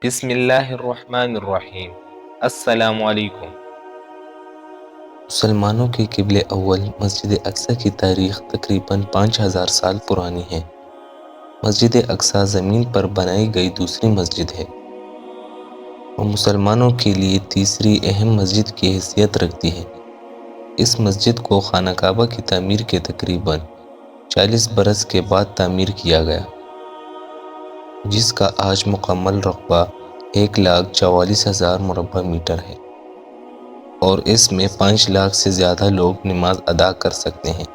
بسم اللہ الرحمن الرحیم۔ السلام علیکم۔ مسلمانوں کے قبلِ اول مسجد اقصی کی تاریخ تقریباً 5000 سال پرانی ہے۔ مسجد اقصی زمین پر بنائی گئی دوسری مسجد ہے اور مسلمانوں کے لیے تیسری اہم مسجد کی حیثیت رکھتی ہے۔ اس مسجد کو خانہ کعبہ کی تعمیر کے تقریباً 40 برس کے بعد تعمیر کیا گیا، جس کا آج مکمل رقبہ 1,44,000 مربع میٹر ہے اور اس میں 5 لاکھ سے زیادہ لوگ نماز ادا کر سکتے ہیں۔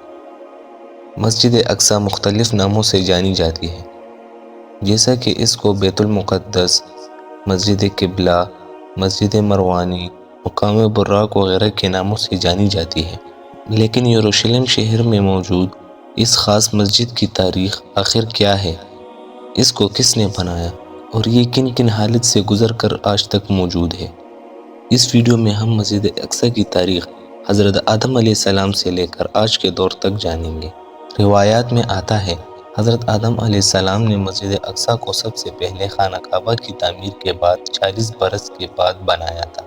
مسجد اقصی مختلف ناموں سے جانی جاتی ہے، جیسا کہ اس کو بیت المقدس، مسجد قبلہ، مسجد مروانی، مقام براق وغیرہ کے ناموں سے جانی جاتی ہے۔ لیکن یروشلم شہر میں موجود اس خاص مسجد کی تاریخ آخر کیا ہے؟ اس کو کس نے بنایا اور یہ کن کن حالت سے گزر کر آج تک موجود ہے؟ اس ویڈیو میں ہم مسجد اقصی کی تاریخ حضرت آدم علیہ السلام سے لے کر آج کے دور تک جانیں گے۔ روایات میں آتا ہے، حضرت آدم علیہ السلام نے مسجد اقصی کو سب سے پہلے خانہ کعبہ کی تعمیر کے بعد 40 برس کے بعد بنایا تھا۔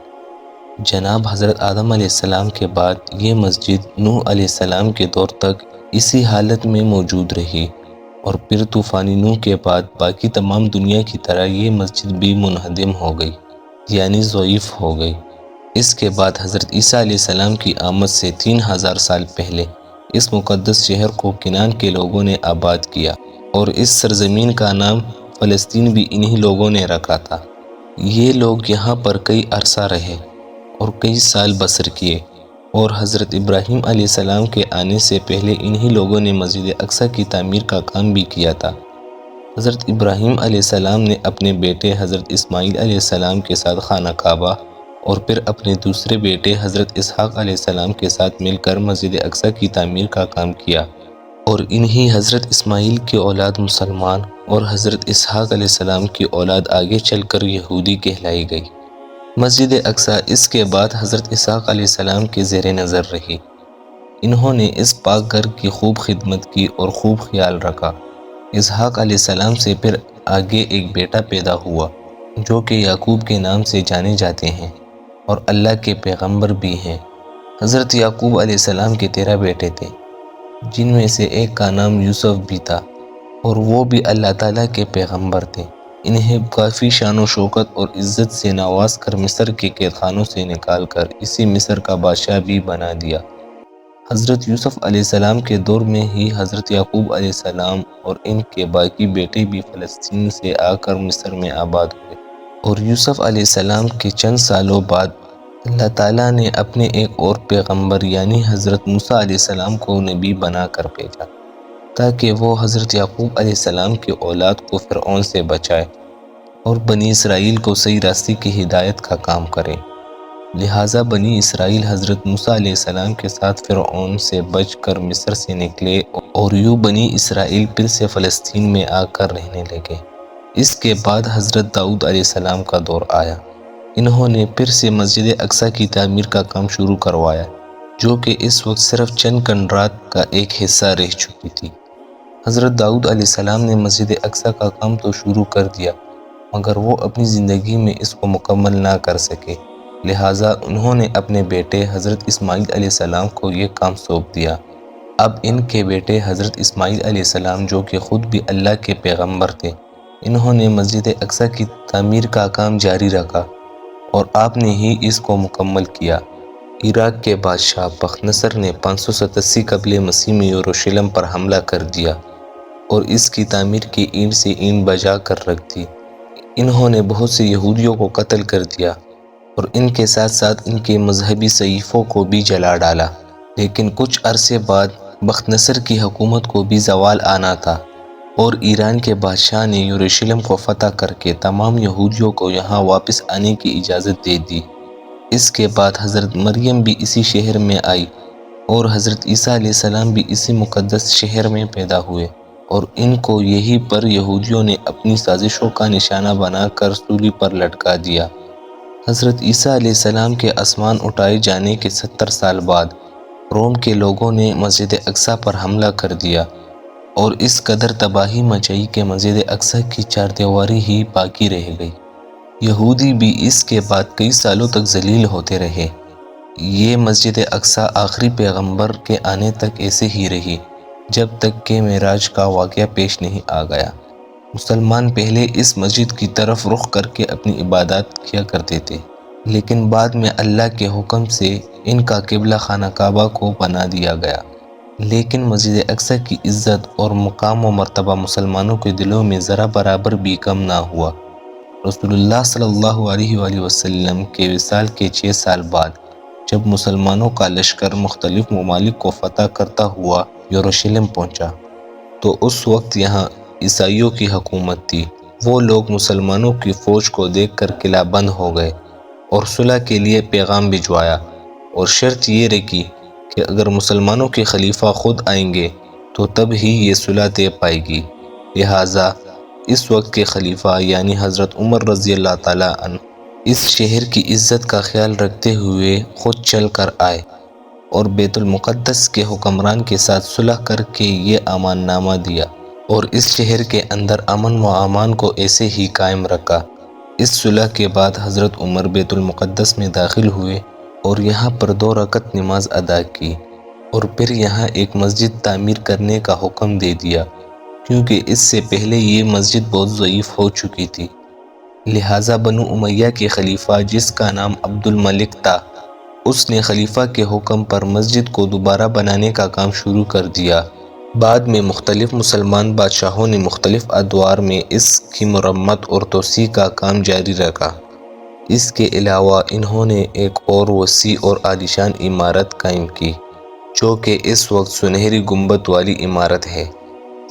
جناب حضرت آدم علیہ السلام کے بعد یہ مسجد نوح علیہ السلام کے دور تک اسی حالت میں موجود رہی اور پھر طوفان نوح کے بعد باقی تمام دنیا کی طرح یہ مسجد بھی منہدم ہو گئی، یعنی ضعیف ہو گئی۔ اس کے بعد حضرت عیسیٰ علیہ السلام کی آمد سے 3000 سال پہلے اس مقدس شہر کو کنعان کے لوگوں نے آباد کیا اور اس سرزمین کا نام فلسطین بھی انہی لوگوں نے رکھا تھا۔ یہ لوگ یہاں پر کئی عرصہ رہے اور کئی سال بسر کیے اور حضرت ابراہیم علیہ السلام کے آنے سے پہلے انہی لوگوں نے مسجد اقصی کی تعمیر کا کام بھی کیا تھا۔ حضرت ابراہیم علیہ السلام نے اپنے بیٹے حضرت اسماعیل علیہ السلام کے ساتھ خانہ کعبہ اور پھر اپنے دوسرے بیٹے حضرت اسحاق علیہ السلام کے ساتھ مل کر مسجد اقصی کی تعمیر کا کام کیا اور انہی حضرت اسماعیل کی اولاد مسلمان اور حضرت اسحاق علیہ السلام کی اولاد آگے چل کر یہودی کہلائی گئی۔ مسجد اقصی اس کے بعد حضرت اسحاق علیہ السلام کے زیر نظر رہی۔ انہوں نے اس پاک گھر کی خوب خدمت کی اور خوب خیال رکھا۔ اسحاق علیہ السلام سے پھر آگے ایک بیٹا پیدا ہوا جو کہ یعقوب کے نام سے جانے جاتے ہیں اور اللہ کے پیغمبر بھی ہیں۔ حضرت یعقوب علیہ السلام کے 13 بیٹے تھے، جن میں سے ایک کا نام یوسف بھی تھا اور وہ بھی اللہ تعالیٰ کے پیغمبر تھے۔ انہیں کافی شان و شوکت اور عزت سے نواز کر مصر کے قید خانوں سے نکال کر اسی مصر کا بادشاہ بھی بنا دیا۔ حضرت یوسف علیہ السلام کے دور میں ہی حضرت یعقوب علیہ السلام اور ان کے باقی بیٹے بھی فلسطین سے آ کر مصر میں آباد ہوئے اور یوسف علیہ السلام کے چند سالوں بعد اللہ تعالیٰ نے اپنے ایک اور پیغمبر یعنی حضرت موسیٰ علیہ السلام کو نبی بنا کر بھیجا تاکہ وہ حضرت یعقوب علیہ السلام کی اولاد کو فرعون سے بچائے اور بنی اسرائیل کو صحیح راستے کی ہدایت کا کام کرے۔ لہٰذا بنی اسرائیل حضرت موسیٰ علیہ السلام کے ساتھ فرعون سے بچ کر مصر سے نکلے اور یوں بنی اسرائیل پھر سے فلسطین میں آ کر رہنے لگے۔ اس کے بعد حضرت داؤد علیہ السلام کا دور آیا۔ انہوں نے پھر سے مسجد اقصی کی تعمیر کا کام شروع کروایا، جو کہ اس وقت صرف چند کنڈرات کا ایک حصہ رہ چکی تھی۔ حضرت داؤد علیہ السلام نے مسجد اقصی کا کام تو شروع کر دیا، مگر وہ اپنی زندگی میں اس کو مکمل نہ کر سکے، لہٰذا انہوں نے اپنے بیٹے حضرت اسماعیل علیہ السلام کو یہ کام سونپ دیا۔ اب ان کے بیٹے حضرت اسماعیل علیہ السلام جو کہ خود بھی اللہ کے پیغمبر تھے، انہوں نے مسجد اقصی کی تعمیر کا کام جاری رکھا اور آپ نے ہی اس کو مکمل کیا۔ عراق کے بادشاہ بخت نصر نے 587 قبل مسیح میں یروشلم پر حملہ کر دیا اور اس کی تعمیر کی اینٹ سے اینٹ بجا کر رکھ دی۔ انہوں نے بہت سے یہودیوں کو قتل کر دیا اور ان کے ساتھ ساتھ ان کے مذہبی صحیفوں کو بھی جلا ڈالا۔ لیکن کچھ عرصے بعد بخت نصر کی حکومت کو بھی زوال آنا تھا اور ایران کے بادشاہ نے یروشلم کو فتح کر کے تمام یہودیوں کو یہاں واپس آنے کی اجازت دے دی۔ اس کے بعد حضرت مریم بھی اسی شہر میں آئی اور حضرت عیسیٰ علیہ السلام بھی اسی مقدس شہر میں پیدا ہوئے اور ان کو یہی پر یہودیوں نے اپنی سازشوں کا نشانہ بنا کر سولی پر لٹکا دیا۔ حضرت عیسیٰ علیہ السلام کے آسمان اٹھائے جانے کے 70 سال بعد روم کے لوگوں نے مسجد اقصی پر حملہ کر دیا اور اس قدر تباہی مچائی کہ مسجد اقصی کی چار دیواری ہی باقی رہ گئی یہودی بھی اس کے بعد کئی سالوں تک ذلیل ہوتے رہے۔ یہ مسجد اقصی آخری پیغمبر کے آنے تک ایسے ہی رہی، جب تک کہ معراج کا واقعہ پیش نہیں آ گیا۔ مسلمان پہلے اس مسجد کی طرف رخ کر کے اپنی عبادات کیا کرتے تھے، لیکن بعد میں اللہ کے حکم سے ان کا قبلہ خانہ کعبہ کو بنا دیا گیا۔ لیکن مسجد اقصی کی عزت اور مقام و مرتبہ مسلمانوں کے دلوں میں ذرا برابر بھی کم نہ ہوا۔ رسول اللہ صلی اللہ علیہ وآلہ وسلم کے وصال کے 6 سال بعد جب مسلمانوں کا لشکر مختلف ممالک کو فتح کرتا ہوا یروشلم پہنچا، تو اس وقت یہاں عیسائیوں کی حکومت تھی۔ وہ لوگ مسلمانوں کی فوج کو دیکھ کر قلعہ بند ہو گئے اور صلح کے لیے پیغام بھجوایا، اور شرط یہ رکھی کہ اگر مسلمانوں کے خلیفہ خود آئیں گے تو تب ہی یہ صلح طے پائے گی۔ لہٰذا اس وقت کے خلیفہ یعنی حضرت عمر رضی اللہ تعالیٰ عنہ اس شہر کی عزت کا خیال رکھتے ہوئے خود چل کر آئے اور بیت المقدس کے حکمران کے ساتھ صلح کر کے یہ امان نامہ دیا، اور اس شہر کے اندر امن و امان کو ایسے ہی قائم رکھا۔ اس صلح کے بعد حضرت عمر بیت المقدس میں داخل ہوئے اور یہاں پر 2 رکعت نماز ادا کی، اور پھر یہاں ایک مسجد تعمیر کرنے کا حکم دے دیا، کیونکہ اس سے پہلے یہ مسجد بہت ضعیف ہو چکی تھی۔ لہٰذا بنو امیہ کے خلیفہ جس کا نام عبد الملک تھا، اس نے خلیفہ کے حکم پر مسجد کو دوبارہ بنانے کا کام شروع کر دیا۔ بعد میں مختلف مسلمان بادشاہوں نے مختلف ادوار میں اس کی مرمت اور توسیع کا کام جاری رکھا۔ اس کے علاوہ انہوں نے ایک اور وسیع اور عالیشان عمارت قائم کی، جو کہ اس وقت سنہری گنبد والی عمارت ہے۔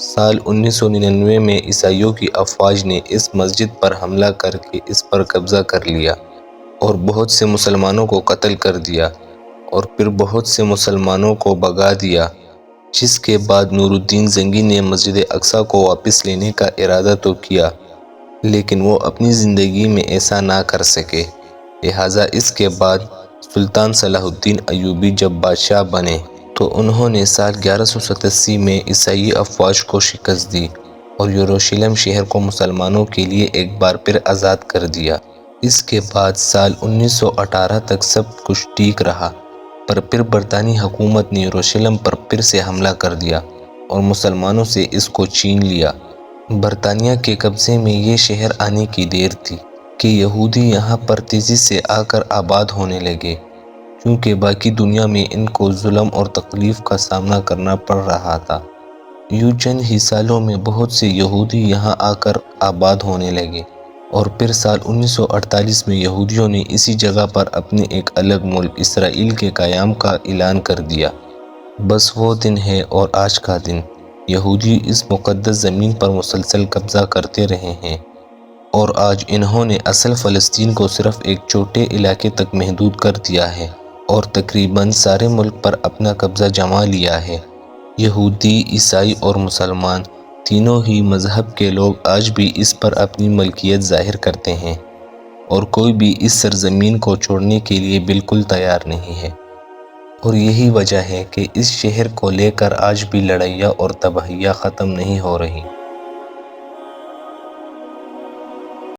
سال 1999 میں عیسائیوں کی افواج نے اس مسجد پر حملہ کر کے اس پر قبضہ کر لیا اور بہت سے مسلمانوں کو قتل کر دیا، اور پھر بہت سے مسلمانوں کو بھگا دیا، جس کے بعد نور الدین زنگی نے مسجد اقصی کو واپس لینے کا ارادہ تو کیا، لیکن وہ اپنی زندگی میں ایسا نہ کر سکے۔ لہٰذا اس کے بعد سلطان صلاح الدین ایوبی جب بادشاہ بنے تو انہوں نے سال 1187 میں عیسائی افواج کو شکست دی اور یروشلم شہر کو مسلمانوں کے لیے ایک بار پھر آزاد کر دیا۔ اس کے بعد سال 1918 تک سب کچھ ٹھیک رہا، پر پھر برطانوی حکومت نے یروشلم پر پھر سے حملہ کر دیا اور مسلمانوں سے اس کو چھین لیا۔ برطانیہ کے قبضے میں یہ شہر آنے کی دیر تھی کہ یہودی یہاں پر تیزی سے آ کر آباد ہونے لگے، کیونکہ باقی دنیا میں ان کو ظلم اور تکلیف کا سامنا کرنا پڑ رہا تھا۔ یوں چند ہی سالوں میں بہت سے یہودی یہاں آ کر آباد ہونے لگے، اور پھر سال 1948 میں یہودیوں نے اسی جگہ پر اپنے ایک الگ ملک اسرائیل کے قیام کا اعلان کر دیا۔ بس وہ دن ہے اور آج کا دن، یہودی اس مقدس زمین پر مسلسل قبضہ کرتے رہے ہیں، اور آج انہوں نے اصل فلسطین کو صرف ایک چھوٹے علاقے تک محدود کر دیا ہے اور تقریباً سارے ملک پر اپنا قبضہ جما لیا ہے۔ یہودی، عیسائی اور مسلمان تینوں ہی مذہب کے لوگ آج بھی اس پر اپنی ملکیت ظاہر کرتے ہیں، اور کوئی بھی اس سرزمین کو چھوڑنے کے لیے بالکل تیار نہیں ہے۔ اور یہی وجہ ہے کہ اس شہر کو لے کر آج بھی لڑائیاں اور تباہیاں ختم نہیں ہو رہی۔